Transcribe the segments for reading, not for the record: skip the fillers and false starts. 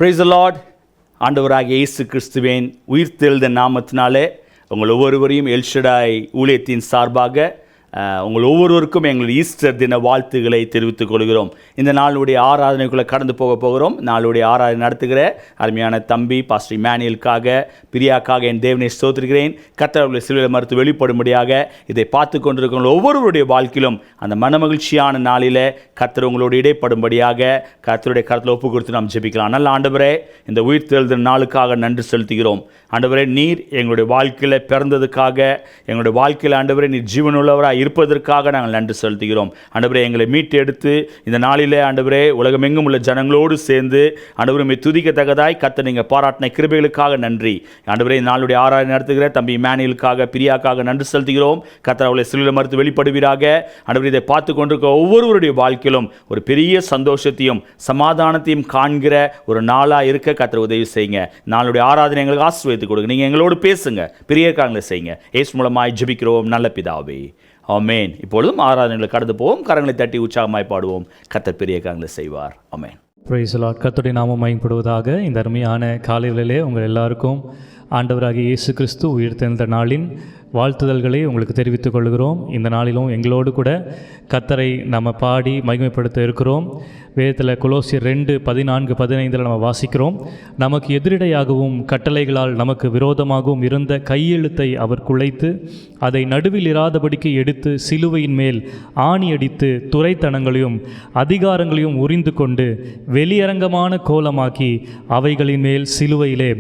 Price the Lord. ஆண்டவராகிய இயேசு கிறிஸ்துவின் உயிர்த்தெழுந்த நாமத்தினாலே உங்கள் ஒவ்வொருவரையும் எல்ஷடாய் ஊழியத்தின் சார்பாக உங்கள் ஒவ்வொருவருக்கும் எங்கள் ஈஸ்டர் தின வாழ்த்துக்களை தெரிவித்துக் கொள்கிறோம். இந்த நாளுடைய ஆராதனைக்குள்ளே கடந்து போகிறோம். நாளுடைய ஆராதனை நடத்துகிற அருமையான தம்பி பாஸ்டர் இமானுவேலுக்காக, பிரியாக்காக என் தேவனை ஸ்தோத்திரிக்கிறேன். கர்த்தருடைய சிலுவையில் மறுத்து வெளிப்படும்படியாக இதை பார்த்து கொண்டிருக்கிற ஒவ்வொருவருடைய வாழ்க்கையிலும் அந்த மனமகிழ்ச்சியான நாளில் கர்த்தர் உங்களோடு இடைப்படும்படியாக கர்த்தருடைய கருத்தில் ஒப்பு கொடுத்து நாம் ஜெபிக்கலாம். நல்ல ஆண்டவரே, இந்த உயிர்த்தெழுந்த நாளுக்காக நன்றி செலுத்துகிறோம். ஆண்டவரே, நீர் எங்களுடைய வாழ்க்கையில் பிறந்ததுக்காக, எங்களுடைய வாழ்க்கையில் ஆண்டவரே நீர் ஜீவனுள்ளவராக இருப்பதற்காக நாங்கள் நன்றி செலுத்துகிறோம். ஆண்டவரே, எங்களை மீட்டு எடுத்து இந்த நாளிலே ஆண்டவரே உலகமெங்கும் உள்ள ஜனங்களோடு சேர்ந்து ஆண்டவரை துதிக்கத்தக்கதாய் கர்த்தர் நீங்கள் பாராட்டின கிருபைகளுக்காக நன்றி. ஆண்டவரே, இந்த நாளுடைய ஆராதனை நடத்துகிற தம்பி இமானுவேலுக்காக, பிரியாக்காக நன்றி செலுத்துகிறோம். கர்த்தர் அவளை சிலுவையில் மறுத்து வெளிப்படுவீராக. ஆண்டவரே, இதை பார்த்து கொண்டிருக்க ஒவ்வொருவருடைய வாழ்க்கையிலும் ஒரு பெரிய சந்தோஷத்தையும் சமாதானத்தையும் காண்கிற ஒரு நாளாக இருக்க கர்த்தர் உதவி செய்யுங்க. நாளுடைய ஆராதனை எங்களுக்கு ஆசீர்வதித்து கொடுங்க. நீங்கள் எங்களோடு பேசுங்க, பெரிய காரியங்களை செய்யுங்க. இயேசு மூலமாய் ஜெபிக்கிறோம் நல்ல பிதாவே, ஆமென். இப்பொழுதும் ஆராதனைகளை கடந்து போவோம். கரங்களை தட்டி உற்சாகமாய் பாடுவோம். கர்த்தர் பெரிய காரியங்களை செய்வார். ஆமென். Praise the Lord. கர்த்தருடைய நாமம் மகிமைப்படுவதாக. இந்த அருமையான காலையிலே உங்கள் எல்லாருக்கும் ஆண்டவராகிய இயேசு கிறிஸ்து உயிர்த்தெழுந்த நாளின் வாழ்த்துதல்களை உங்களுக்கு தெரிவித்துக் கொள்கிறோம். இந்த நாளிலும் எங்களோடு கூட கர்த்தரை நம்ம பாடி மகிமைப்படுத்த இருக்கிறோம். வேதத்தில் கொலோசியர் 2:14-15 நம்ம வாசிக்கிறோம். நமக்கு எதிரிடையாகவும் கட்டளைகளால் நமக்கு விரோதமாகவும் இருந்த கையெழுத்தை அவர் குலைத்து அதை நடுவில் இராதபடிக்கு எடுத்து சிலுவையின் மேல் ஆணியடித்து துரைத்தனங்களையும் அதிகாரங்களையும் உரிந்து கொண்டு வெளியரங்கமான கோலமாக்கி அவைகளின் மேல் சிலுவையிலே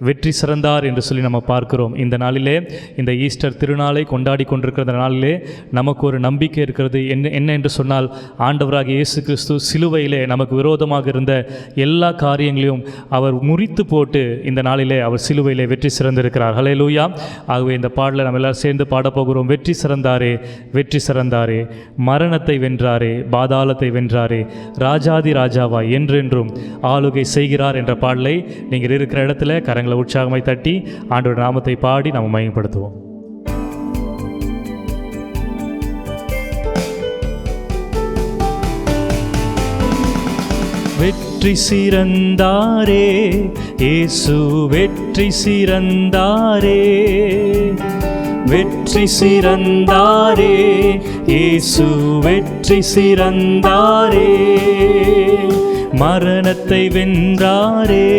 வெற்றி சிறந்தார் என்று சொல்லி நம்ம பார்க்கிறோம். இந்த நாளிலே, இந்த ஈஸ்டர் திருநாளை கொண்டாடி கொண்டிருக்கிற நாளிலே நமக்கு ஒரு நம்பிக்கை இருக்கிறது. என்ன என்று சொன்னால், ஆண்டவராகிய இயேசு கிறிஸ்து சிலுவையிலே நமக்கு விரோதமாக இருந்த எல்லா காரியங்களையும் அவர் முறித்து போட்டு இந்த நாளிலே அவர் சிலுவையிலே வெற்றி சிறந்திருக்கிறார். ஹல்லேலூயா. ஆகவே இந்த பாடலை நம்ம எல்லாரும் சேர்ந்து பாடப்போகிறோம். வெற்றி சிறந்தாரே, வெற்றி சிறந்தாரே, மரணத்தை வென்றாரே, பாதாளத்தை வென்றாரே, ராஜாதி ராஜாவாய் என்றென்றும் ஆளுகை செய்கிறார் என்ற பாடலை நீங்கள் இருக்கிற இடத்துல கரங்களை உற்சாகமாய் தட்டி ஆண்டவருடைய நாமத்தை பாடி நம்ம மகிமைப்படுத்துவோம். வெற்றி சிறந்தாரே இயேசு, வெற்றி சிறந்தாரே, வெற்றி சிறந்தாரே இயேசு, வெற்றி சிறந்தாரே, மரணத்தை வென்றாரே,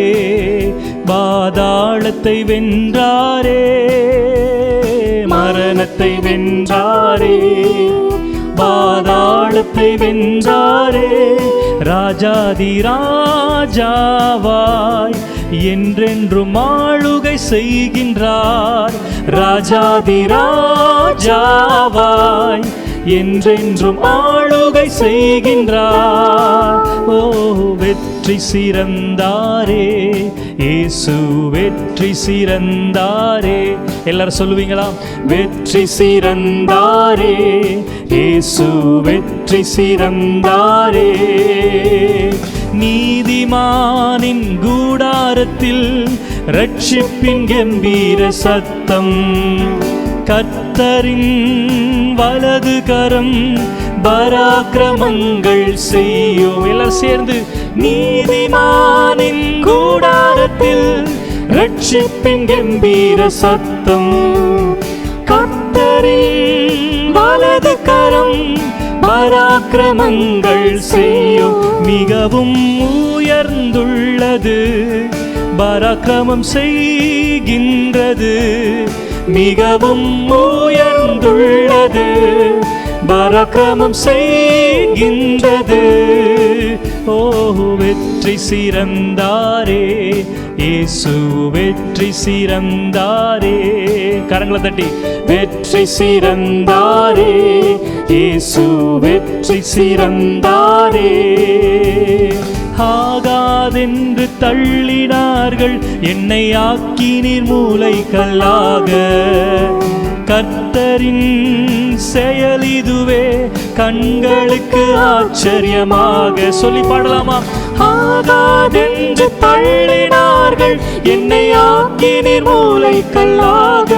பாதாளத்தை வென்றாரே, மரணத்தை வென்றாரே, பாதாளத்தை வென்றாரே, ராஜாதி ராஜாவாய் என்றென்றும் ஆளுகை செய்கின்றார். ராஜாதி ராஜாவாய் என்றென்றும் ஆளுகை செய்கின்றார். ஓ, வெற்றி சிறந்தாரே இயேசு, வெற்றி சிறந்தாரே. எல்லாரும் சொல்லுவீங்களா? வெற்றி சிறந்தாரே இயேசு, வெற்றி சிறந்தாரே, நீதிமானின் கூடாரத்தில் ரட்சிப்பின் கம்பீர சத்தம், கர்த்தரின் வலது கரம் பராக்கிரமங்கள் செய்யும். எல்லாம் சேர்ந்து, நீதிமானின் கூடாரத்தில் ரட்சிப்பின் கம்பீர சத்தம், கர்த்தரின் வலது கரம் பராக்கிரமங்கள் செய்யும். மிகவும் உயர்ந்துள்ளது பராக்கிரமம் செய்கின்றது, மிகவும் உயர்ந்துள்ளது பராக்கிரமம் செய்கின்றது. ஓ, வெற்றி சிறந்தாரே இயேசு, வெற்றி சிறந்தாரே. கரங்களை தட்டி, வெற்றி சிறந்தாரே இயேசு, வெற்றி சிறந்தாரே. ஆகாதென்று தள்ளினார்கள் என்னை, ஆக்கி நீர் மூலை கல்லாக, கர்த்தரின் செயல் இதுவே கண்களுக்கு ஆச்சரியமாக. சொல்லி பாடலாமா? ஆகாதென்று தள்ளினார்கள் என்னை, ஆக்கி நீர் மூலை கல்லாக,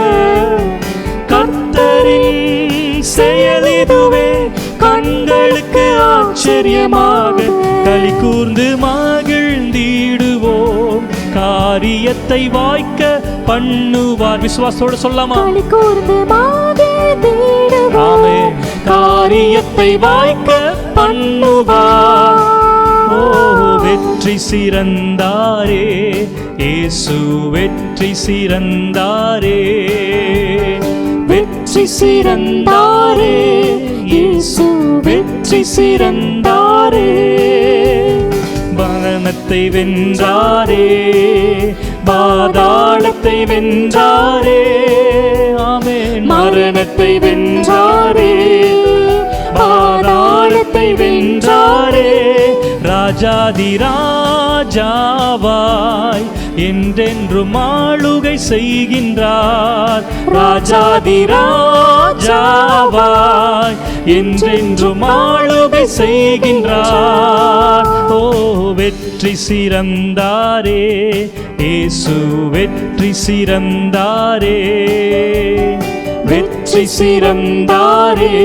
கர்த்தரின் செயல் இதுவே கண்களுக்கு ஆச்சரியமாக. களி கூர்ந்து மகிழ்ந்திடுவோம், காரியத்தை வாய்க்க பண்ணுவார். விசுவாசத்தோடு சொல்லாமா? ஆமென். காரியத்தை வாய்க்க பண்ணுவார். ஓ, வெற்றி சிறந்தாரே இயேசு, வெற்றி சிறந்தாரே, வெற்றி சிறந்தாரே இயேசு, வெற்றி சிறந்தாரே. மரணத்தை வென்றாரே, பாதாளத்தை வென்றாரே. ஆமென். மரணத்தை வென்றாரே, பாதாளத்தை வென்றாரே. ராஜாதி ராஜாவாய் என்றென்றும் ஆளுகை செய்கின்றார். ராஜாதி ராஜாவாய் என்றென்றும் ஆளுகை செய்கின்றார். ஓ, வெற்றி சிறந்தாரே இயேசு, வெற்றி சிறந்தாரே, வெற்றி சிறந்தாரே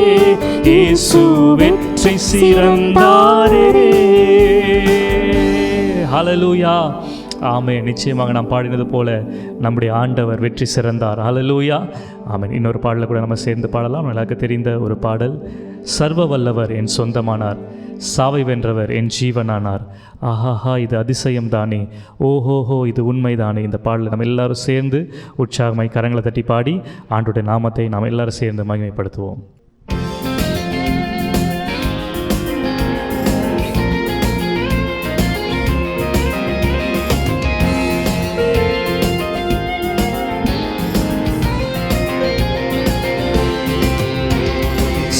இயேசு, வெற்றி சிறந்தாரே. ஹல்லேலூயா. ஆமென். நிச்சயமாக நாம் பாடினது போல நம்முடைய ஆண்டவர் வெற்றி சிறந்தார். ஹல்லேலூயா. ஆமென். இன்னொரு பாடலை கூட நம்ம சேர்ந்து பாடலாம். எனக்கு தெரிந்த ஒரு பாடல். சர்வ வல்லவர் என் சொந்தமானார், சாவை வென்றவர் என் ஜீவனானார். ஆஹாஹா, இது அதிசயம் தானே, ஓஹோஹோ, இது உண்மைதானே. இந்த பாடலை நம்ம எல்லாரும் சேர்ந்து உற்சாகமாய் கரங்களை தட்டி பாடி ஆண்டுடைய நாமத்தை நாம் எல்லாரும் சேர்ந்து மகிமைப்படுத்துவோம்.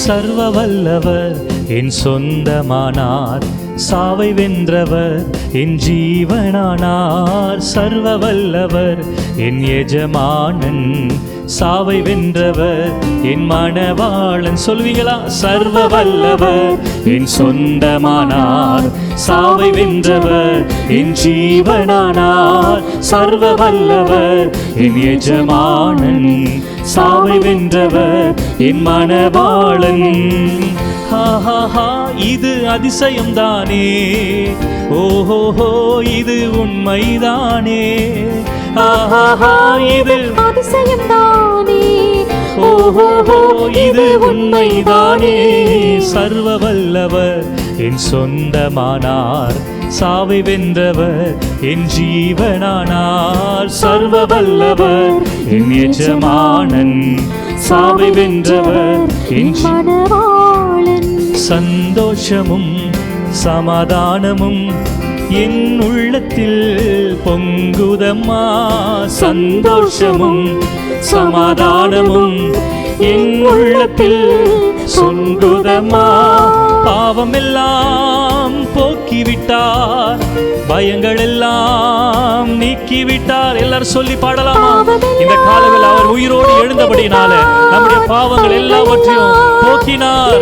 சர்வ வல்லவர் என் சொந்தமானார், சாவை வென்றவர் என் ஜீவனானார். சர்வ வல்லவர் என் எஜமானன், சாவை வென்றவர் என் மணவாளன். சொல்வீங்களா? சர்வ வல்லவர் என் சொந்தமானார், சாவை வென்றவர் என் ஜீவனானார். சர்வ வல்லவர் என் எஜமானன், சாவை வென்றவர் என் மணவாளன். ஹாஹாஹா, இது அதிசயம்தானே, ஓஹோஹோ, இது உண்மைதானே. ஆஹாஹா, இது அதிசயம்தானே, ஓஹோஹோ, இது உண்மைதானே. சர்வ வல்லவர் என் சொந்தமானார், சாவை வென்றவர் என் ஜீவனானார். சர்வ வல்லவர் என் எஜமானன், சாவை வென்றவர் என் மணவாளன். சந்தோஷமும் சமாதானமும் என் உள்ளத்தில் பொங்குதம்மா. சந்தோஷமும் சமாதானமும் என் உள்ளத்தில் பொங்குதம்மா. பாவமெல்லாம் போக்கிவிட்டார், பயங்கள் எல்லாம் நீக்கிவிட்டார். எல்லாரும் சொல்லி பாடலாமா? இந்த காலவில் அவர் உயிரோடு எழுந்தபடினால நம்முடைய பாவங்கள் எல்லாவற்றையும் போக்கினார்.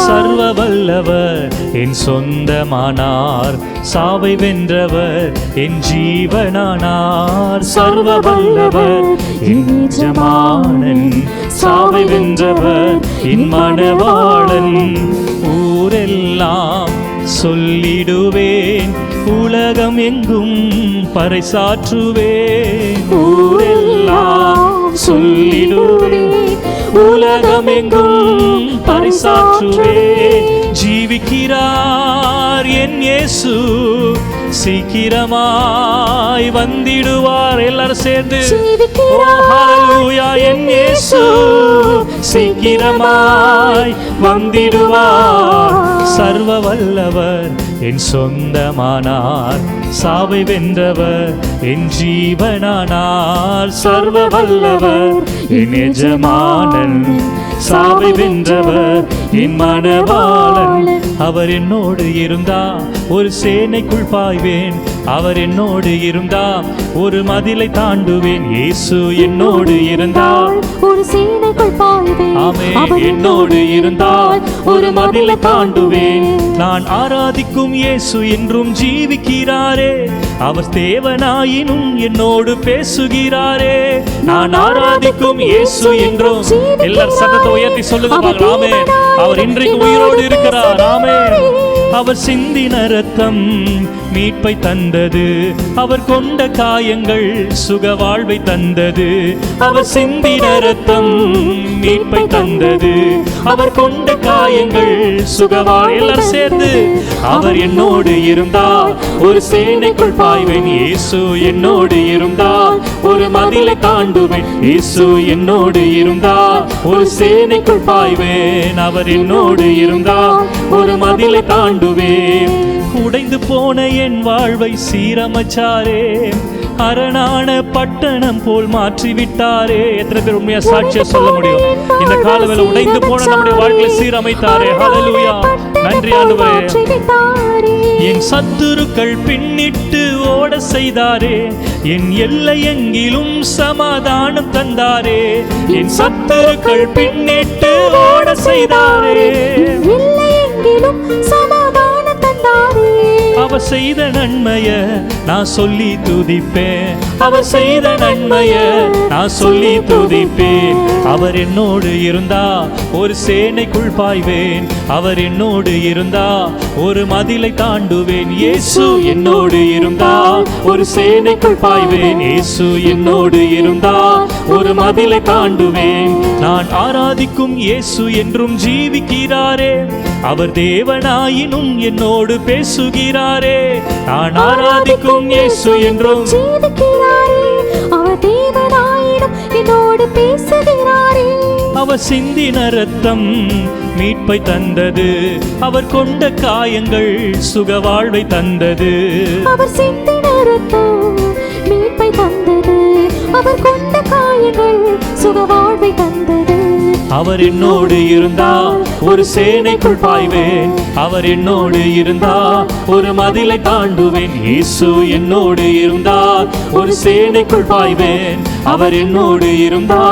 சர்வ வல்லவர் என் சொந்தமானார், சாவை வென்றவர் என் ஜீவனானார். சர்வ வல்லவர் என் எஜமானன், சாவை வென்றவர் என் மணவாளன். ஊரெல்லாம் சொல்லிடுவேன், உலகம் எங்கும் பறைசாற்றுவேன். ஊரெல்லாம் சொல்லிடுவேன், உலகம் எங்கும் பறைசாற்றுவேன். ஜீவிக்கிறார் என் இயேசு, சீக்கிரமாய் வந்திடுவார். எல்லாரும் சேர்ந்து ஓ ஹல்லேலூயா, என் இயேசு சீக்கிரமாய் வந்திடுவார். சர்வ வல்லவர் என் சொந்தமானார், சாவை வென்றவர் என் ஜீவனானார். சர்வ வல்லவர் என் எஜமானன், சாவை வென்றவர் என் மணவாளன். அவர் என்னோடு இருந்தா ஒரு சேனைக்குள் பாய்வேன், அவர் என்னோடு இருந்தா ஒரு மதிலை தாண்டுவேன். இயேசு என்னோடு இருந்தால் ஒரு சேனைக்குள் பாய்வேன். ஆமென். என்னோடு இருந்தால் ஒரு மதிலை தாண்டுவேன். நான் ஆராதிக்கும் இயேசு என்றும் ஜீவிக்கிறாரே, அவர் தேவனாயினும் என்னோடு பேசுகிறாரே. நான் ஆராதிக்கும் இயேசு என்றும், எல்லாரும் சத்தத்தை உயர்த்தி சொல்லுங்க பார்க்கலாம். ஆமென். அவர் இன்றைக்கு உயிரோடு இருக்கிறார். ஆமென். அவர் சிந்தின இரத்தம் மீட்பை தந்தது, அவர் கொண்ட காயங்கள் சுக வாழ்வை தந்தது. அவர் சிந்தின இரத்தம் மீட்பை தந்தது, அவர் கொண்ட காயங்கள் சுகவாழ். எல்லாரும் சேர்ந்து அவர் என்னோடு இருந்தால் ஒரு சேனைக்குள் பாய்வேன், இயேசு என்னோடு இருந்தால் ஒரு மதிலை தாண்டுவேன், இயேசு என்னோடு இருந்தால் ஒரு சேனைக்குள் பாய்வேன், அவர் என்னோடு இருந்தால் ஒரு மதிலை தாண்டுவேன். உடைந்து போன என் வாழ்வை சீரமைச்சாரே, அரணான பட்டணம் போல் மாற்றிவிட்டாரே. எத்தனை பேர் உண்மையா சாட்சியா சொல்ல முடியும்? இந்த காலவேளை உடைந்து போன நம்முடைய வாழ்க்கையை சீரமைத்தாரே. ஹல்லேலூயா, நன்றி ஆண்டவரே. என் சத்துருக்கள் பின்னிட்டு ஓட செய்தாரே, என் எல்லை எங்கிலும் சமாதானம் தந்தாரே. என் சத்துருக்கள் பின்னிட்டு ஓட செய்தாரே, எல்லை எங்கிலும் சமாதானம் தந்தாரே. அவர் செய்த நன்மைய நான் சொல்லி துதிப்பேன், அவர் செய்த நன்மைய நான் சொல்லி துதிப்பேன். அவர் என்னோடு இருந்தா ஒரு சேனைக்குள் பாய்வேன், அவர் என்னோடு இருந்தா ஒரு மதிலை தாண்டுவேன், இயேசு என்னோடு இருந்தா ஒரு சேனைக்குள் பாய்வேன், இயேசு என்னோடு இருந்தா ஒரு மதிலை தாண்டுவேன். நான் ஆராதிக்கும் இயேசு என்றும் ஜீவிக்கிறாரே, அவர் தேவனாயினும் என்னோடு பேசுகிறாரே. நான் ஆராதிக்கும் இயேசு என்றும் ஜீவிக்கிறாரே, அவர் தேவனாயினும் என்னோடு பேசுகிறாரே. அவர் சிந்தின இரத்தம் மீட்பை தந்தது, அவர் கொண்ட காயங்கள் சுக வாழ்வை தந்தது. அவர் சிந்தின இரத்தம் மீட்பை தந்தது, அவர் கொண்ட காயங்கள் சுக வாழ்வை தந்தது. அவர் என்னோடு இருந்தா ஒரு சேனைக்குள் பாய்வேன், அவர் என்னோடு இருந்தா ஒரு மதிலை தாண்டுவேன், இயேசு என்னோடு இருந்தா ஒரு சேனைக்குள் பாய்வேன், அவர் என்னோடு இருந்தா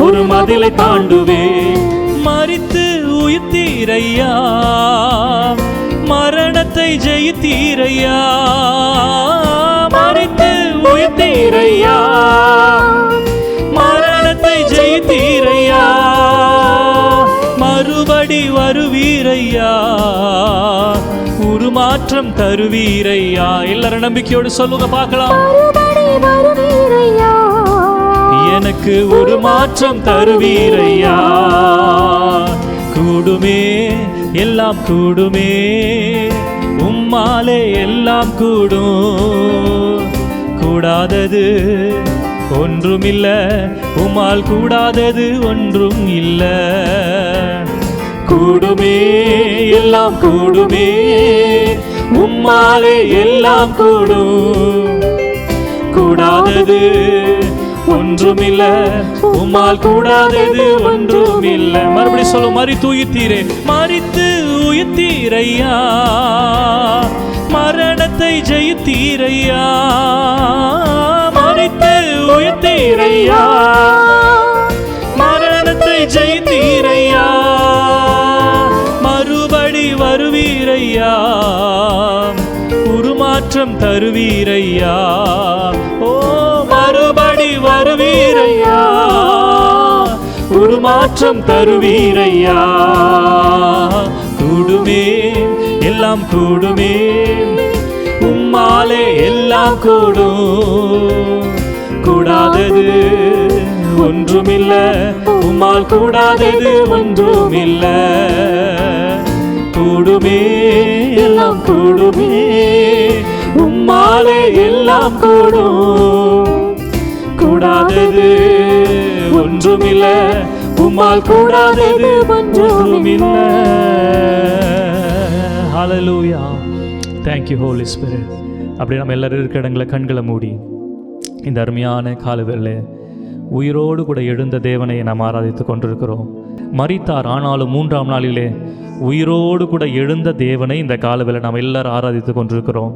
ஒரு மதிலை தாண்டுவேன். மரித்து உயிர்த்தீரையா, மரணத்தை ஜெயித்தீரையா, மரித்து உயிர்த்தீரையா, மரணத்தை ஜெயித்தீரையா, மறுபடி வருவீரையா, உருமாற்றம் தருவீரையா. எல்லாரும் நம்பிக்கையோடு சொல்லுங்க பார்க்கலாம். மறுபடி வருவீரையா, எனக்கு ஒரு மாற்றம் தருவீரையா. கூடுமே எல்லாம் கூடுமே, உம்மாலே எல்லாம் கூடும், கூடாதது ஒன்றுமில்ல, உம்மால் கூடாதது ஒன்றும் இல்ல. கூடுமே எல்லாம் கூடுமே, உம்மாலே எல்லாம் கூடும், கூடாதது ஒன்றுமில்ல, உம்மால் கூடாதது ஒன்றுமில்ல. மறுபடி சொல்ல, மரித்து உயிர்த்தீரே, மரித்து உயிர்த்தீரையா, மரணத்தை ஜெயித்தீரையா, மரித்து உயிர்த்தீரையா, மரணத்தை ஜெயித்தீரையா, மறுபடி வருவீரையா, உருமாற்றம் தருவீரையா. ஓ மறுபடி வருவீரையா, உருமாற்றம் தருவீரையா. கூடுமே எல்லாம் கூடுமே, உம்மாலே எல்லாம் கூடும், கூடாதது ஒன்றுமில்ல, உம்மால் கூடாதது ஒன்றுமில்ல. கூடுமே எல்லாம் கூடுமே, உம்மாலே எல்லாம் கூடும், கூடாதது ஒன்றுமில்ல, உம்மால் கூடாதது ஒன்றுமில்ல. ஹல்லேலூயா, தேங்க் யூ ஹோலி ஸ்பிரிட். அப்படி நம்ம எல்லாரும் இருக்கிற இடங்களை கண்களை மூடி இந்த அருமையான காலவேளை உயிரோடு கூட எழுந்த தேவனை நாம் ஆராதித்து கொண்டிருக்கிறோம். மரித்தார், ஆனாலும் மூன்றாம் நாளிலே உயிரோடு கூட எழுந்த தேவனை இந்த காலவேளை நாம் எல்லாரும் ஆராதித்து கொண்டிருக்கிறோம்.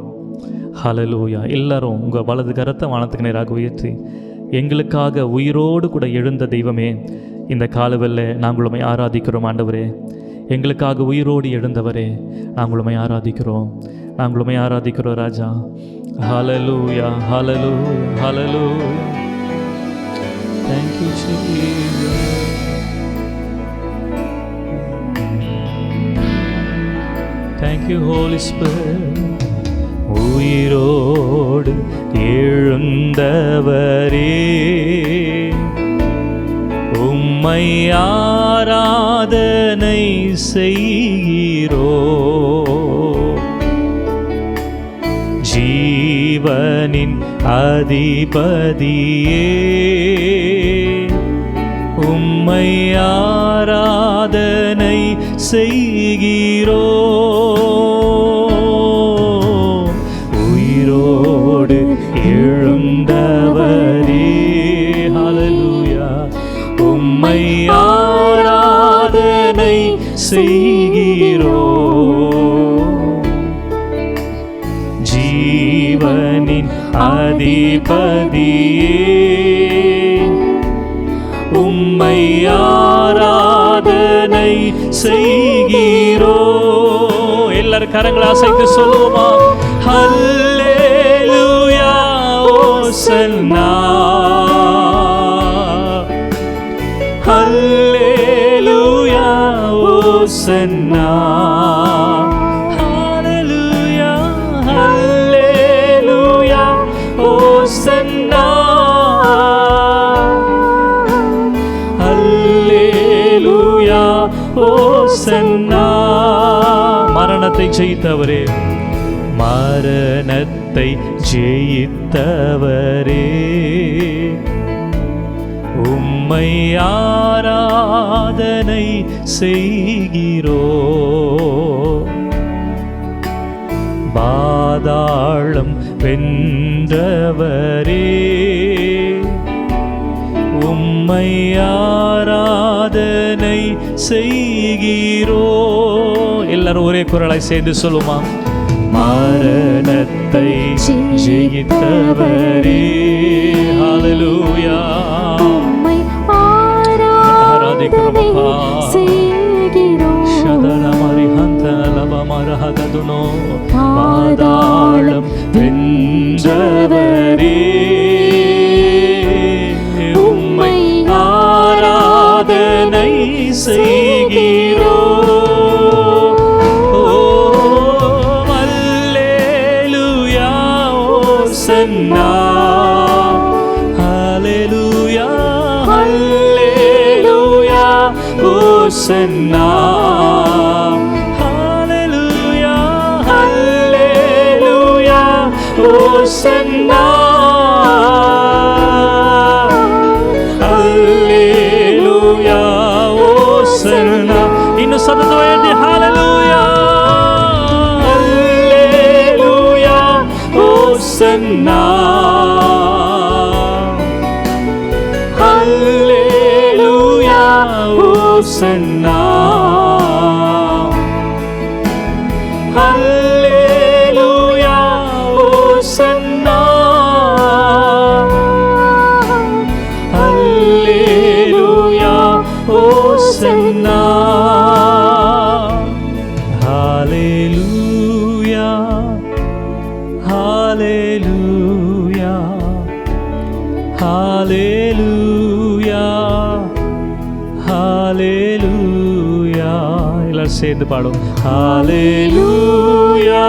ஹல்லேலூயா. எல்லாரும் உங்கள் வலது கரத்தை வானத்துக்கு நேராக உயர்த்தி, எங்களுக்காக உயிரோடு கூட எழுந்த தெய்வமே, இந்த காலவேளை நாங்கள் உம்மை ஆராதிக்கிறோம். ஆண்டவரே, எங்களுக்காக உயிரோடு எழுந்தவரே, நாங்கள் உம்மை ஆராதிக்கிறோம், நாங்கள் உம்மை ஆராதிக்கிறோம் ராஜா. ஹல்லேலூயா, ஹல்லேலூயா, ஹல்லேலூயா. Thank you, Jesus. Thank you, Holy Spirit. உயிரோடு எழுந்தவரே, உம்மை ஆராதனை செய்கிறோ. ஜீவனின் அதிபதியே, உம்மை ஆராதனை செய்கிறோ. உயிரோடு எழுந்தவரே, ஹல்லேலூயா, உம்மை ஆராதனை செய்கிறோ. ஜீவனின் அதிபதியே, உம்மை ஆராதனை செய்கிறோ. எல்லாரும் கரங்களை அசைத்து சொல்லுவோமா? ஹல்லேலூயா ஓசன்னா, ஹல்லேலூயா ஓசன்னா, ஹல்லேலூயா, ஹல்லேலூயா ஓசன்னா, ஹல்லேலூயா ஓசன்னா. மரணத்தை ஜெயித்தவரே, மரணத்தை ஜெயித்தவரே, உம்மை ஆராதனை செய்கிறோ. பாதாளம் வென்றவரே, உம்மை ஆராதனை செய்கிறோ. எல்லாரும் ஒரே குரலாய் சேர்ந்து சொல்லுமா? மரணத்தை ஜெயித்தவரே, ஹல்லேலூயா, உம்மை ஆராதனை செய்கிறோம். ஷதனமரி ஹந்தலபமரஹததுனோ. பாதாளம் வென்றவரே, உம்மை ஆராதனை செய்கிறோ. ஹல்லேலூயா, ஹல்லேலூயா ஓசன்னா, ஹல்லேலூயா, ஹல்லேலூயா ஓசன்னா, ஹல்லேலூயா ஓசன்னா. இன்னும் சத்தத்தோடு எழுதி ஹல்லேலூயா, ஹல்லேலூயா ஓசன்னா, ஹல்லேலூயா ஓசன்னா, ஹல்லேலூயா ஓசன்னா, ஹல்லேலூயா ஓசன்னா, ஹல்லேலூயா, ஹல்லேலூயா, ஹல்லேலூயா, ஹல்லேலூயா. எல்லாரும் சேர்ந்து பாடும். ஹல்லேலூயா,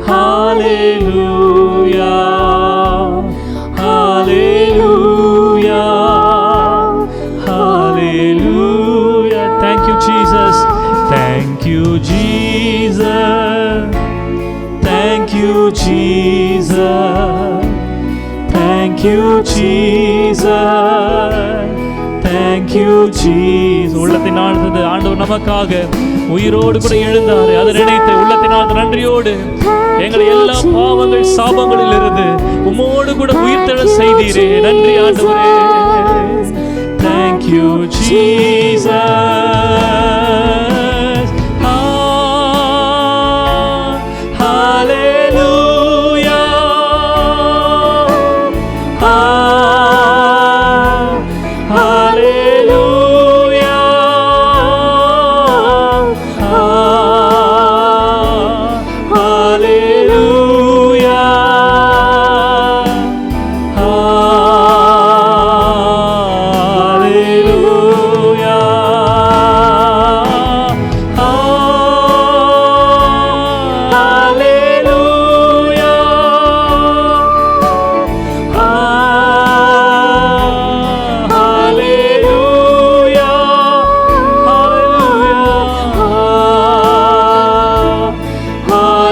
ஹல்லேலூயா, ஹல்லேலூயா, ஹல்லேலூயா. Thank you Jesus, thank you Jesus, thank you Jesus, thank you Jesus, thank you Jesus. உள்ளத்தின் ஆழ்ந்தது ஆண்டவர் நமக்காக உயிரோடு கூட எழுந்தாரு. அதை நினைத்து உள்ளத்தின் ஆழ்ந்த நன்றியோடு எங்களை எல்லா பாவங்கள் சாபங்களில் இருந்து உம்மோடு கூட உயிர்த்தெழ செய்தீரே. நன்றி ஆண்டவரே. Thank you Jesus.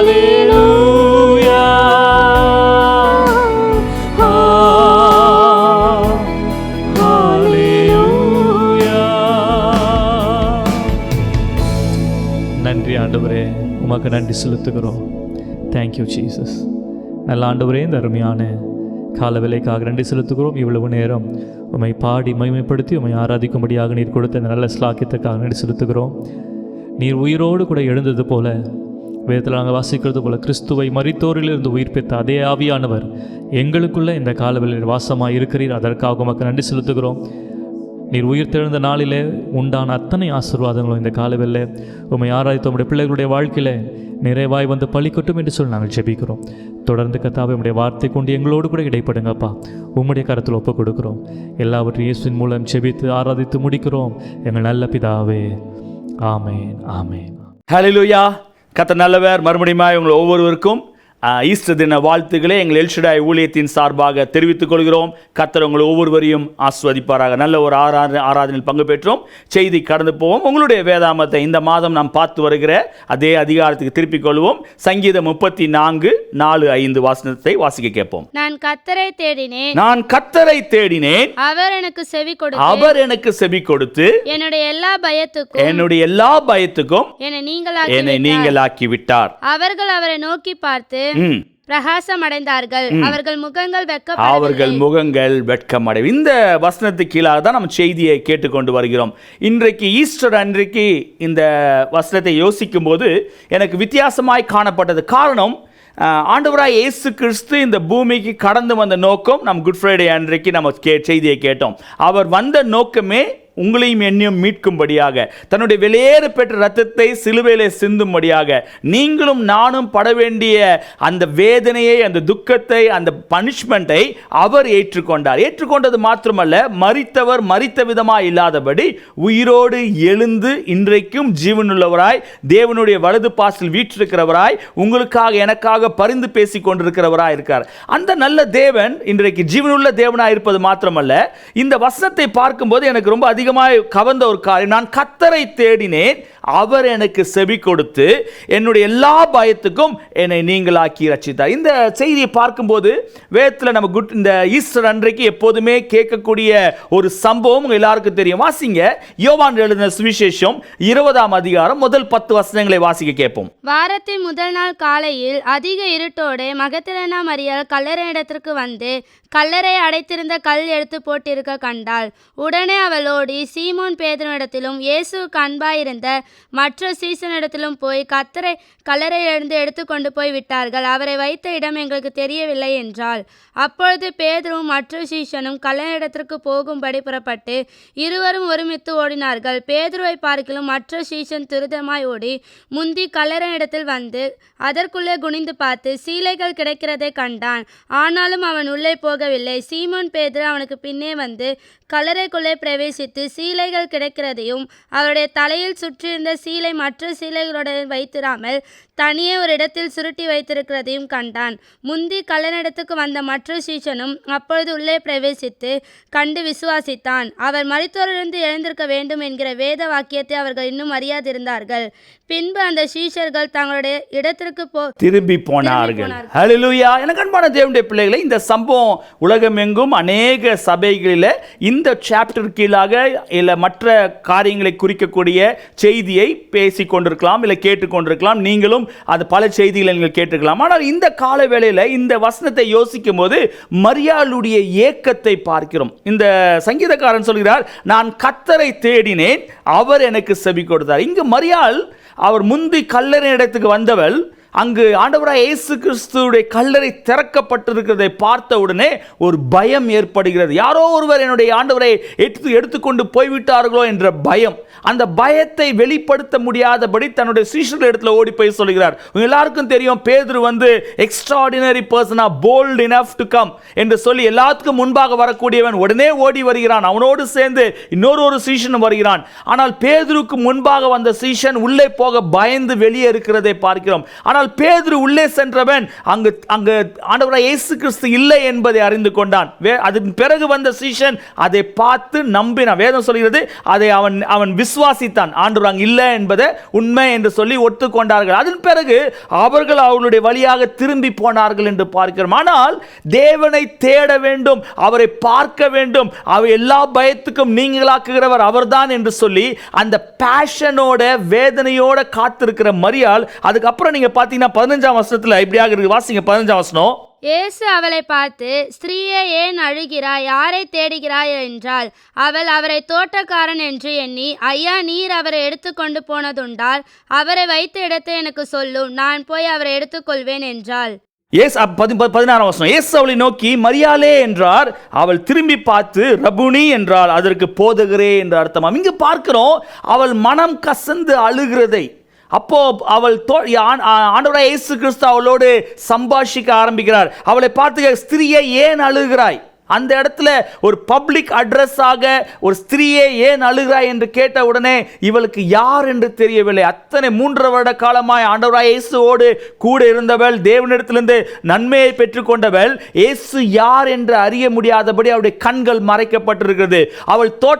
ஹalleluya ஹalleluya. நன்றி ஆண்டவரே, உமக்கு நன்றி செலுத்துகிறோம். Thank you Jesus. நல்ல ஆண்டவரே, இந்த அருமையான கால வேளைக்காக நன்றி செலுத்துகிறோம். இவ்வளவு நேரம் உம்மை பாடி மகிமைப்படுத்தி உம்மை ஆராதிக்கும்படியாக நீர் கொடுத்த இந்த நல்ல ஸ்லாக்கியத்துக்காக நன்றி செலுத்துகிறோம். நீர் உயிரோடு கூட எழுந்தது போல, வேதத்தில் நாங்கள் வாசிக்கிறது போல, கிறிஸ்துவை மரித்தோரிலிருந்து உயிர்ப்பித்த அதே ஆவியானவர் எங்களுக்குள்ளே இந்த காலவெளியில் வாசமாக இருக்கிறீர். அதற்காக உமக்கு நன்றி செலுத்துகிறோம். நீர் உயிர்த்தெழுந்த நாளிலே உண்டான அத்தனை ஆசீர்வாதங்களும் இந்த காலவெளியில் உம்மை ஆராய்த்து உம்முடைய பிள்ளைகளுடைய வாழ்க்கையில் நிறைவாய் வந்து பழிக்கட்டும் என்று சொல்லி நாங்கள் ஜெபிக்கிறோம். தொடர்ந்து கர்த்தாவே, உம்முடைய வார்த்தை கொண்டு எங்களோடு கூட இடைப்படுங்கப்பா. உம்முடைய கரத்தில் ஒப்புக் கொடுக்கிறோம். எல்லாவற்றையும் இயேசுவின் மூலம் ஜெபித்து ஆராதித்து முடிக்கிறோம் எங்கள் நல்ல பிதாவே. ஆமேன், ஆமேன். ஹalleluya. கர்த்தர் நல்லவர். மறுபடியும் உங்கள் ஒவ்வொருவருக்கும் ஈஸ்டர் தின வாழ்த்துக்களை எங்கள் எல்ஷடாய் ஊழியத்தின் சார்பாக தெரிவித்துக் கொள்கிறோம். கர்த்தர் உங்கள் ஒவ்வொருவரையும் ஆஸ்வதிப்பாராக. நல்ல ஒரு ஆராதனையில் பங்கு பெற்றோம். செய்தி கடந்து போவோம். உங்களுடைய வேதாமத்தை இந்த மாதம் நாம் பார்த்து வருகிற அதே அதிகாரத்துக்கு திருப்பிக் கொள்வோம். சங்கீதம் 34:4-5 வாசனத்தை வாசிக்க கேட்போம். நான் கர்த்தரை தேடினேன், நான் கர்த்தரை தேடினேன், அவர் எனக்கு செவி கொடுத்து, அவர் எனக்கு செவி கொடுத்து, என்னுடைய எல்லா பயத்துக்கும் என்னை நீங்களாக்கி விட்டார். அவர்கள் அவரை நோக்கி பார்த்து பிரகாசம் அடைந்தார்கள், அவர்கள் முகங்கள் வெட்கமடை. இந்த வசனத்துக்கு கீழாக தான் நம்ம செய்தியை கேட்டுக்கொண்டு வருகிறோம். இன்றைக்கு ஈஸ்டர் அன்றைக்கு இந்த வசனத்தை யோசிக்கும் போது எனக்கு வித்தியாசமாய் காணப்பட்டது. காரணம், ஆண்டவராய் இயேசு கிறிஸ்து இந்த பூமிக்கு கடந்து வந்த நோக்கம் நம் குட் ஃப்ரைடே அன்றைக்கு நம்ம செய்தியை கேட்டோம். அவர் வந்த நோக்கமே உங்களையும் என்னையும் மீட்கும்படியாக, தன்னுடைய வெளியேற பெற்ற இரத்தத்தை சிலுவையிலே சிந்தும்படியாக, நீங்களும் நானும் பட வேண்டிய அந்த வேதனையை, அந்த துக்கத்தை, அந்த பனிஷ்மெண்ட்டை அவர் ஏற்றுக்கொண்டார். ஏற்றுக்கொண்டது மாத்திரமல்ல, மரித்தவர் மரித்த விதமாக இல்லாதபடி உயிரோடு எழுந்து இன்றைக்கும் ஜீவனுள்ளவராய், தேவனுடைய வலது பாசில் வீற்றிருக்கிறவராய், உங்களுக்காக எனக்காக பரிந்து பேசி கொண்டிருக்கிறவராய் இருக்கார். அந்த நல்ல தேவன் இன்றைக்கு ஜீவனுள்ள தேவனாய் இருப்பது மாத்திரமல்ல, இந்த வசனத்தை பார்க்கும்போது எனக்கு ரொம்ப அதிகமாக கவர்ந்த ஒரு காரியம், நான் கர்த்தரை தேடினேன், அவர் எனக்கு செவி கொடுத்து என்னுடைய எல்லா பயத்துக்கும் என்னை நீங்களாக்கி ரட்சித்தார். இந்த செய்தியை பார்க்கும்போது வேதத்தில் நம்ம இந்த ஈஸ்டர் அன்றைக்கு எப்போதுமே கேட்கக்கூடிய ஒரு சம்பவம் எல்லாருக்கும் தெரியும். வாசிங்க, யோவான் எழுதின சுவிசேஷம் 20ஆம் அதிகாரம் முதல் 10 வசனங்களை வாசிக்க கேட்போம். வாரத்தின் முதல் நாள் காலையில் அதிக இருட்டோடு மகதலேனா மரியாள் கல்லறை இடத்திற்கு வந்து கல்லறை அடைத்திருந்த கல் எடுத்து போட்டிருக்க கண்டாள். உடனே அவளோடி சீமோன் பேதுருவிடத்திலும் இயேசுவுக்கு அன்பாயிருந்த மற்ற சீசனிடத்திலும் போய் கர்த்தரை கல்லறையிலிருந்து எடுத்துக்கொண்டு போய் விட்டார்கள். அவரை வைத்த இடம் எங்களுக்கு தெரியவில்லை என்றாள். அப்பொழுது பேதுருவும் மற்ற சீசனும் கல்லறையிடத்திற்கு போகும்படி புறப்பட்டு இருவரும் ஒருமித்து ஓடினார்கள். பேதுருவை பார்க்கிலும் மற்ற சீசன் துரிதமாய் ஓடி முந்தி கல்லறையிடத்தில் வந்து அதற்குள்ளே குனிந்து பார்த்து சீலைகள் கிடைக்கிறதை கண்டான். ஆனாலும் அவன் உள்ளே போகவில்லை. சீமோன் பேதுரு அவனுக்கு பின்னே வந்து கல்லறைக்குள்ளே பிரவேசித்து சீலைகள் கிடைக்கிறதையும் அவருடைய தலையில் சுற்றியிருந்த சீலை மற்ற சீலைகளுடன் வைத்திராமல் தனியே ஒரு இடத்தில் சுருட்டி வைத்திருக்கிறதையும் கண்டான். முந்தி கல்லறையிடத்துக்கு வந்த மற்ற சீசனும் அப்பொழுது உள்ளே பிரவேசித்து கண்டு விசுவாசித்தான். அவர் மரித்தோரிலிருந்து எழுந்திருக்க வேண்டும் என்கிற வேத வாக்கியத்தை அவர்கள் இன்னும் அறியாதிருந்தார்கள். பின்பு அந்த சீஷர்கள் தங்களுடைய இடத்திற்கு திரும்பி போனார்கள். ஹல்லேலூயா. எனக்கு அன்பான தேவனுடைய பிள்ளைகளை, இந்த சம்பவம் உலகமெங்கும் அநேக சபைகளில் இந்த சாப்டர் கீழாக இல்லை மற்ற காரியங்களை குறிக்கக்கூடிய செய்தியை பேசி கொண்டிருக்கலாம், இல்லை கேட்டுக்கொண்டிருக்கலாம். நீங்களும் அது பல செய்திகளை நீங்கள் கேட்டிருக்கலாம். ஆனால் இந்த கால வேளையில் இந்த வசனத்தை யோசிக்கும் போது மரியாளுடைய ஏக்கத்தை பார்க்கிறோம். இந்த சங்கீதக்காரன் சொல்கிறார், நான் கர்த்தரை தேடினேன், அவர் எனக்கு செவி கொடுத்தார். இங்கு மரியாள் அவர் முந்தி கல்லறை இடத்துக்கு வந்தவள், அங்கு ஆண்டவராய் இயேசு கிறிஸ்துவுடைய கல்லறை திறக்கப்பட்டிருக்கிறதை பார்த்த உடனே ஒரு பயம் ஏற்படுகிறது. யாரோ ஒருவர் என்னுடைய ஆண்டவரை எடுத்துக்கொண்டு போய்விட்டார்களோ என்ற பயம். அந்த பயத்தை வெளிப்படுத்த முடியாதபடி தன்னுடைய சீஷர்கள் இடத்துல ஓடி போய் சொல்கிறார். எல்லாருக்கும் தெரியும், பேதுரு வந்து எக்ஸ்ட்ராடினரி பர்சனா, போல்ட் இனஃப் டு கம் என்று சொல்லி எல்லாத்துக்கும் முன்பாக வரக்கூடியவன். உடனே ஓடி வருகிறான். அவனோடு சேர்ந்து இன்னொரு சீஷன் வருகிறான். ஆனால் பேதுருக்கு முன்பாக வந்த சீஷன் உள்ளே போக பயந்து வெளியே இருக்கிறதை பார்க்கிறோம். ஆனால் ஆனால் பேதுரு உள்ளே சென்றவன் அங்கு ஆண்டவராய் இயேசு கிறிஸ்து இல்லை என்பதை அறிந்து கொண்டான். அதன் பிறகு வந்த சீஷன் அதை பார்த்து நம்பினான். வேதம் சொல்கிறது அதை அவன் விசுவாசித்தான். ஆண்டவர் அங்கு இல்லை என்பதை உண்மை என்று சொல்லி ஒத்துக்கொண்டார்கள். அதன் பிறகு அவர்கள் அவர்களுடைய வழியாக திரும்பி போனார்கள் என்று பார்க்கிறோம். ஆனால் தேவனை தேட வேண்டும், அவரை பார்க்க வேண்டும், அவர் எல்லா பயத்துக்கும் நீங்களாக்குகிறவர் அவர்தான் என்று சொல்லி அந்த பேஷனோட வேதனையோட காத்திருக்கிற மரியாள். அதுக்கப்புறம் நீங்க பார்த்தீங்கன்னா 15ஆம் வசனத்துல இப்படியாக இருக்கு. வாசிங்க 15ஆம் வசனம். இயேசு அவளை பார்த்து, ஸ்திரீயே, ஏன் அழுகிறாய்? யாரை தேடுகிறாய் என்றாள். அவள் அவரை தோட்டக்காரன் என்று எண்ணி, ஐயா, நீர் அவரை எடுத்துக்கொண்டு போனதுண்டால் அவரை வைத்த இடத்தை எனக்கு சொல்லும், நான் போய் அவரை எடுத்துக்கொள்வேன் என்றாள். 16ஆம் வசனம். இயேசு அவளை நோக்கி மரியாளே என்றார். அவள் திரும்பி பார்த்து ரபுனி என்றாள். அதற்கு போதகரே என்று அர்த்தம். இங்கு பார்க்கிறோம் அவள் மனம் கசந்து அழுகிறதை. அப்போ அவள் ஆண்டவராய் இயேசு கிறிஸ்து அவளோடு சம்பாஷிக்க ஆரம்பிக்கிறார். அவளை பார்த்து, ஸ்திரீயே, ஏன் அழுகிறாய்? அந்த இடத்துல ஒரு பப்ளிக் அட்ரஸாக ஒரு ஸ்திரீயே ஏன் அழுகிறாய் என்று கேட்ட உடனே இவளுக்கு யார் என்று தெரியவில்லை. அத்தனை 3 வருட காலமாய் ஆண்டவராய் இயேசுவோடு கூட இருந்தவள், தேவனிடத்திலிருந்து நன்மையை பெற்றுக்கொண்டவள், இயேசு யார் என்று அறிய முடியாதபடி அவருடைய கண்கள் மறைக்கப்பட்டிருக்கிறது.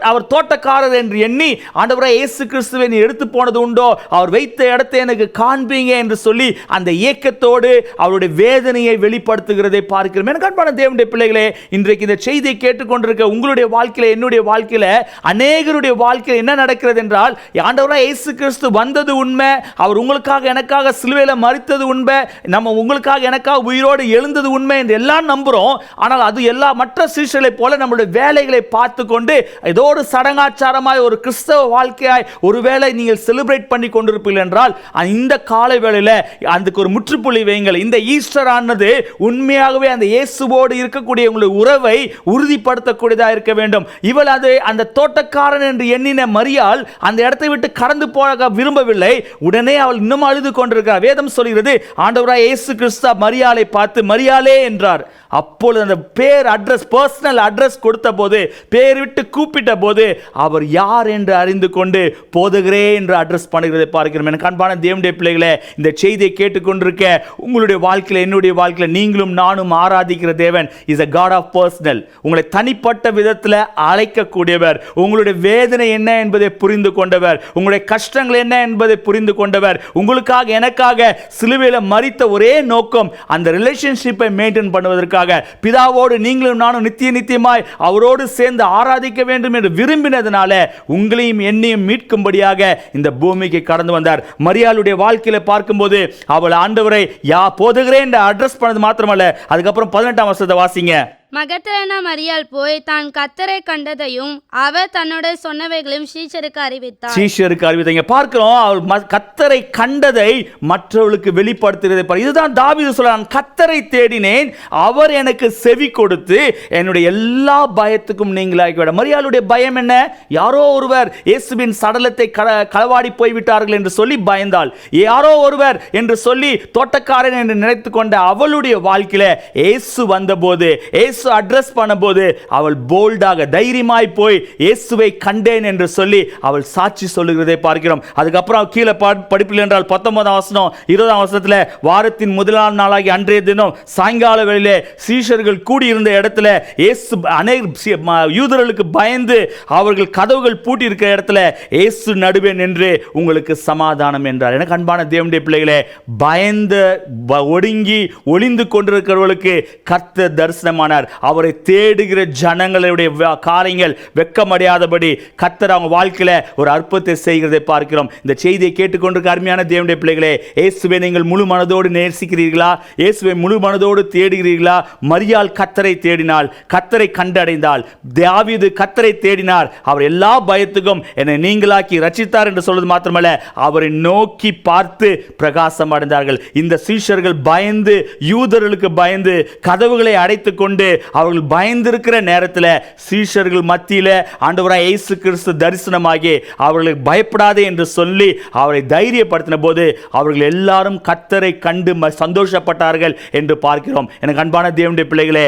அவர் தோட்டக்காரர் என்று எண்ணி, ஆண்டவராய் இயேசு கிறிஸ்துவை நீ எடுத்து போனது உண்டோ, அவர் வைத்த இடத்தை எனக்கு காண்பீங்க என்று சொல்லி அந்த ஏக்கத்தோடு அவருடைய வேதனையை வெளிப்படுத்துகிறதை பார்க்கிறோம். எனக்கு அன்பான தேவனுடைய பிள்ளைகளே, இன்றைக்கு இந்த செய்தியை கேட்டுக்கொண்டிருக்க உங்களுடைய வாழ்க்கையில, என்னுடைய வாழ்க்கையில, அநேகருடைய வாழ்க்கையில் என்ன நடக்கிறது என்றால், ஆண்டவராய் இயேசு கிறிஸ்து வந்தது உண்மை, அவர் உங்களுக்காக எனக்காக சிலுவையில் மரித்தது உண்மை, நம்ம உங்களுக்காக எனக்காக உயிரோடு எழுந்தது உண்மை என்று எல்லாம் நம்புறோம். ஆனால் அது எல்லா மற்ற சீஷர்களை போல நம்முடைய வேலைகளை பார்த்து கொண்டு ஏதோ ஒரு சடங்காச்சாரமாய் ஒரு கிறிஸ்தவ வாழ்க்கையாய் ஒருவேளை நீங்கள் செலிப்ரேட் பண்ணி கொண்டிருப்பீர்கள் என்றால், இந்த காலை வேளையில் அதுக்கு ஒரு முற்றுப்புள்ளி வையுங்கள். இந்த ஈஸ்டர் ஆனது உண்மையாகவே அந்த இயேசுவோடு இருக்கக்கூடிய உங்களுடைய உறவை உறுதிப்படுத்தக்கூடியதாக இருக்க வேண்டும். இவள் அந்த தோட்டக்காரன் என்று எண்ணின மரியாள் அந்த இடத்தை விட்டு கடந்து போக விரும்பவில்லை. உடனே அவள் இன்னும் அழுது கொண்டிருக்கிறார். வேதம் சொல்கிறது, ஆண்டவராய் இயேசு கிறிஸ்து மரியாளை பார்த்து மரியாளே என்றார். அப்பொழுது அந்த பேர் அட்ரஸ், பர்சனல் அட்ரஸ் கொடுத்த போது, பேர் விட்டு கூப்பிட்ட போது அவர் யார் என்று அறிந்து கொண்டு போதகரே என்று அட்ரஸ் பண்ணுகிறதை பார்க்கிறோம். எனக்கு அன்பான தேவனுடைய பிள்ளைகளே, இந்த செய்தியை கேட்டுக்கொண்டிருக்க உங்களுடைய வாழ்க்கையில், என்னுடைய வாழ்க்கையில் நீங்களும் நானும் ஆராதிக்கிற தேவன் is a God of personal. உங்களை தனிப்பட்ட விதத்தில் அழைக்கக்கூடியவர், உங்களுடைய வேதனை என்ன என்பதை புரிந்து கொண்டவர், உங்களுடைய கஷ்டங்கள் என்ன என்பதை புரிந்து கொண்டவர், உங்களுக்காக எனக்காக சிலுவையில் மரித்த ஒரே நோக்கம் அந்த ரிலேஷன்ஷிப்பை மெயின்டைன் பண்ணுவதற்காக, பிதாவோடு நீங்களும் நானும் நித்தியமாய் அவரோடு சேர்ந்து ஆராதிக்க வேண்டும் என்று விரும்பினதுனால உங்களையும் என்னையும் மீட்கும்படியாக இந்த பூமிக்கு கடந்து வந்தார். மரியாளுடைய வாழ்க்கையில பார்க்கும்போது அவள் ஆண்டவரை போதகரே என்று அட்ரஸ் பண்ணது மாத்திரமல்ல, அதுக்கப்புறம் 18ஆம் வசனத்தை வாசிங்க. மகதலேனா மரியாள் போய் தான் கர்த்தரை கண்டதையும் அவர் தன்னோட சொன்னவைகளையும் சீஷருக்கு அறிவித்தார். பார்க்கிறோம், அவள் கர்த்தரை கண்டதை மற்றவர்களுக்கு வெளிப்படுத்துகிறதை. இதுதான் தாவீது சொல்றான், கர்த்தரை தேடினேன், அவர் எனக்கு செவி கொடுத்து என்னுடைய எல்லா பயத்துக்கும் நீங்களாகிவிட. மரியாளுடைய பயம் என்ன? யாரோ ஒருவர் இயேசுவின் சடலத்தை களவாடி போய்விட்டார்கள் என்று சொல்லி பயந்தாள். யாரோ ஒருவர் என்று சொல்லி தோட்டக்காரன் என்று நினைத்துக் கொண்ட அவளுடைய வாழ்க்கையில இயேசு வந்தபோது, இயேசு அட்ரஸ் பண்ணும்போது அவள் போல்டாக தைரியமாய் போய் இயேசுவை கண்டேன் என்று சொல்லி அவள் சாட்சி சொல்லுகிறதை பார்க்கிறோம். அதுக்கப்புறம் கீழே படிப்பில் என்றால் 19ஆம் வசனம் 20ஆம் வசனத்தில், வாரத்தின் முதலாம் நாளாகி அன்றைய தினம் சாயங்கால வேளையிலே சீஷர்கள் கூடியிருந்த இடத்துல இயேசு அநேக யூதர்களுக்கு பயந்து அவர்கள் கதவுகள் பூட்டி இருக்கிற இடத்துல இயேசு நடுவே நின்று உங்களுக்கு சமாதானம் என்றார். எனக்கு அன்பான தேவனுடைய பிள்ளைகளே, பயந்து ஒடுங்கி ஒளிந்து கொண்டிருக்கிறவர்களுக்கு கர்த்தர் தரிசனமானார். அவரை தேடுகிற ஜனங்களுடைய காரியங்கள் வெட்கமடையாதபடி கர்த்தர் அவங்க வாழ்க்கையில ஒரு அற்புதத்தை செய்கிறதை பார்க்கிறோம். இந்த செய்தியை கேட்டுக்கொண்டிருக்க அருமையான தேவனுடைய பிள்ளைகளே, இயேசுவை நீங்கள் முழு மனதோடு நேசிக்கிறீர்களா? இயேசுவை முழு மனதோடு தேடுகிறீர்களா? மரியாள் கர்த்தரை தேடினாள், கர்த்தரை கண்டடைந்தாள். தாவீது கர்த்தரை தேடினார், அவர் எல்லா பயத்துக்கும் என்னை நீங்களாக்கி ரட்சித்தார் என்று சொல்வது மாத்திரமல்ல, அவரை நோக்கி பார்த்து பிரகாசம் அடைந்தார்கள். இந்த சீஷர்கள் பயந்து, யூதர்களுக்கு பயந்து கதவுகளை அடைத்துக் கொண்டு அவர்கள் பயந்திருக்கிற நேரத்தில் சீஷர்கள் மத்தியில் ஆண்டவராய் இயேசு கிறிஸ்து தரிசனமாகி அவர்களுக்கு பயப்படாதே என்று சொல்லி அவரை தைரியப்படுத்தின போது அவர்கள் எல்லாரும் கர்த்தரை கண்டு சந்தோஷப்பட்டார்கள் என்று பார்க்கிறோம். எனக்கு அன்பான தேவனுடைய பிள்ளைகளே,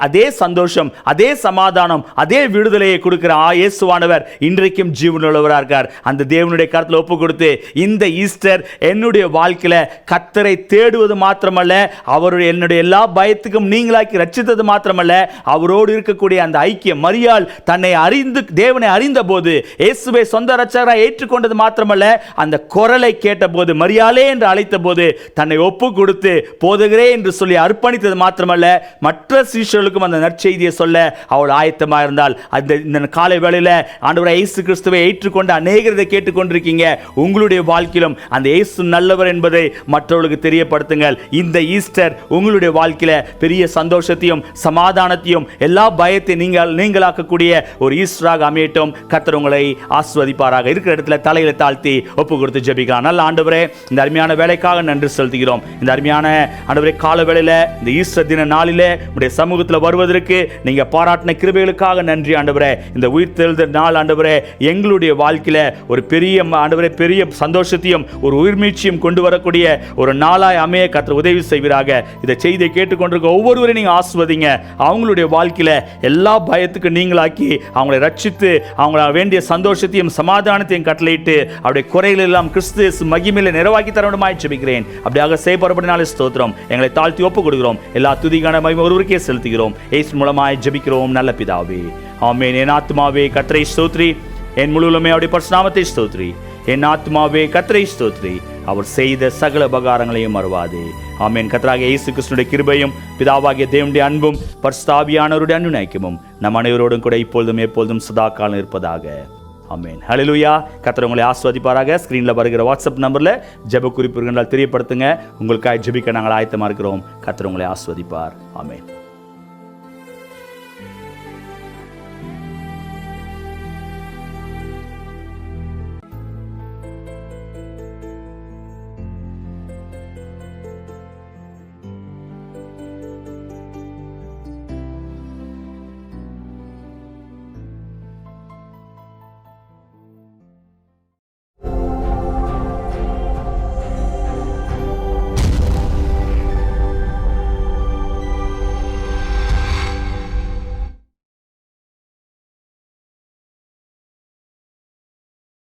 அதே சந்தோஷம், அதே சமாதானம், அதே விடுதலையை கொடுக்கிற இயேசுவானவர் இன்றைக்கும் ஜீவனுள்ளவராக இருக்கார். அந்த தேவனுடைய கருத்தில் ஒப்பு கொடுத்து இந்த ஈஸ்டர் என்னுடைய வாழ்க்கையில கர்த்தரை தேடுவது மாத்திரமல்ல, அவருடைய என்னுடைய எல்லா பயத்துக்கும் நீங்களாக்கி ரட்சித்தது மாத்திரமல்ல, அவரோடு இருக்கக்கூடிய அந்த ஐக்கியம், மரியாள் தன்னை அறிந்து தேவனை அறிந்த போது இயேசுவை சொந்த இரட்சகராக ஏற்றுக்கொண்டது மாத்திரமல்ல, அந்த குரலை கேட்டபோது மரியாளே என்று அழைத்த போது தன்னை ஒப்பு கொடுத்து போதுகிறே என்று சொல்லி அர்ப்பணித்தது மாத்திரமல்ல, மற்ற சீஷர்களுக்கும் அந்த நற்செய்தியை சொல்ல அவள் ஆயத்தமாக இருந்தால். இந்த காலை வேளையில ஆண்டவராய் இயேசு கிறிஸ்துவை ஏற்றுக்கொண்ட அநேகரை கேட்டுக்கொண்டிருக்கீங்க. உங்களுடைய வாழ்க்கையிலும் அந்த இயேசு நல்லவர் என்பதை மற்றவர்களுக்கு தெரியப்படுத்துங்கள். இந்த ஈஸ்டர் உங்களுடைய வாழ்க்கையில பெரிய சந்தோஷத்தையும் சமாதானத்தையும் எல்லா பயத்தையும் நீங்களாக்கக்கூடிய ஒரு ஈஸ்டராக அமையட்டும். கர்த்தர் உங்களை ஆசீர்வதிப்பாராக. இருக்கிற இடத்துல தலையில தாழ்த்தி ஒப்பு கொடுத்து ஜெபிக்கலாம். நல்ல ஆண்டவரே, இந்த அருமையான வேலைக்காக நன்றி செலுத்துகிறோம். இந்த அருமையான ஆண்டவரே கால வேளையில இந்த ஈஸ்டர் தின நாளிலே உடைய சமூகத்தில் வருவதற்கு நீங்க பாராட்டின கிருபைகளுக்காக நன்றி ஆண்டவரே. இந்த உயிர்த்தெழுதல் நாள் ஆண்டவரே எங்களுடைய வாழ்க்கையில ஒரு பெரிய ஆண்டவரே பெரிய சந்தோஷத்தையும் ஒரு உயிர்மீழ்ச்சியும் கொண்டு வரக்கூடிய ஒரு நாளாய் அமைய கர்த்தர் உதவி செய்வீராக. இதை செய்தியை கேட்டுக்கொண்டிருக்க ஒவ்வொருவரையும் நீங்க ஆசீர்வதிங்க. அவங்களுடைய வாழ்க்கையில எல்லா பயத்துக்கு நீங்களாக்கி அவங்களை ரட்சித்து அவங்கள வேண்டிய சந்தோஷத்தையும் சமாதானத்தையும் கட்டளையிட்டு அவருடைய குறைகள் எல்லாம் கிறிஸ்து மகிமையில நிறைவாக்கி தரணுமாய் ஜெபிக்கிறேன். அப்படியாக செய்யப்படுபடினாலே ஸ்தோத்திரம். எங்களை தாழ்த்தி ஒப்பு கொடுக்கிறோம். எல்லா துதிக்கான மகிமை ஒருவருக்கே செலுத்துகிறோம். இயேசு மூலமாய் ஜெபிக்கிறோம் நல்ல பிதாவே, ஆமென். என் ஆத்துமாவே கர்த்தரை ஸ்தோத்திரி, என் முழுவதுமே அவருடைய பரிசுத்த நாமத்தை ஸ்தோத்திரி. என் ஆத்துமாவே கர்த்தரை ஸ்தோத்திரி, அவர் செய்த சகல உபகாரங்களையும் மறவாதே. ஆமென். கர்த்தராகிய இயேசு கிறிஸ்துவின் கிருபையும் பிதாவாகிய தேவனுடைய அன்பும் பரிசுத்த ஆவியானவருடைய அனுநயிக்கமும் நம் அனைவரோடும் கூட இப்பொழுதும் எப்பொழுதும் சதா காலம் இருப்பதாக. ஆமென். ஹல்லேலூயா. கர்த்தர் உங்களை ஆசீர்வதிப்பாராக. ஸ்கிரீன்ல வருகிற வாட்ஸ்அப் நம்பர்ல ஜெப குறிப்பு இருந்தால் தெரியப்படுத்துங்க. உங்களுக்காக ஜெபிக்க நாங்கள் ஆயத்தமா இருக்கிறோம். கர்த்தர் உங்களை ஆசீர்வதிப்பார். ஆமென்.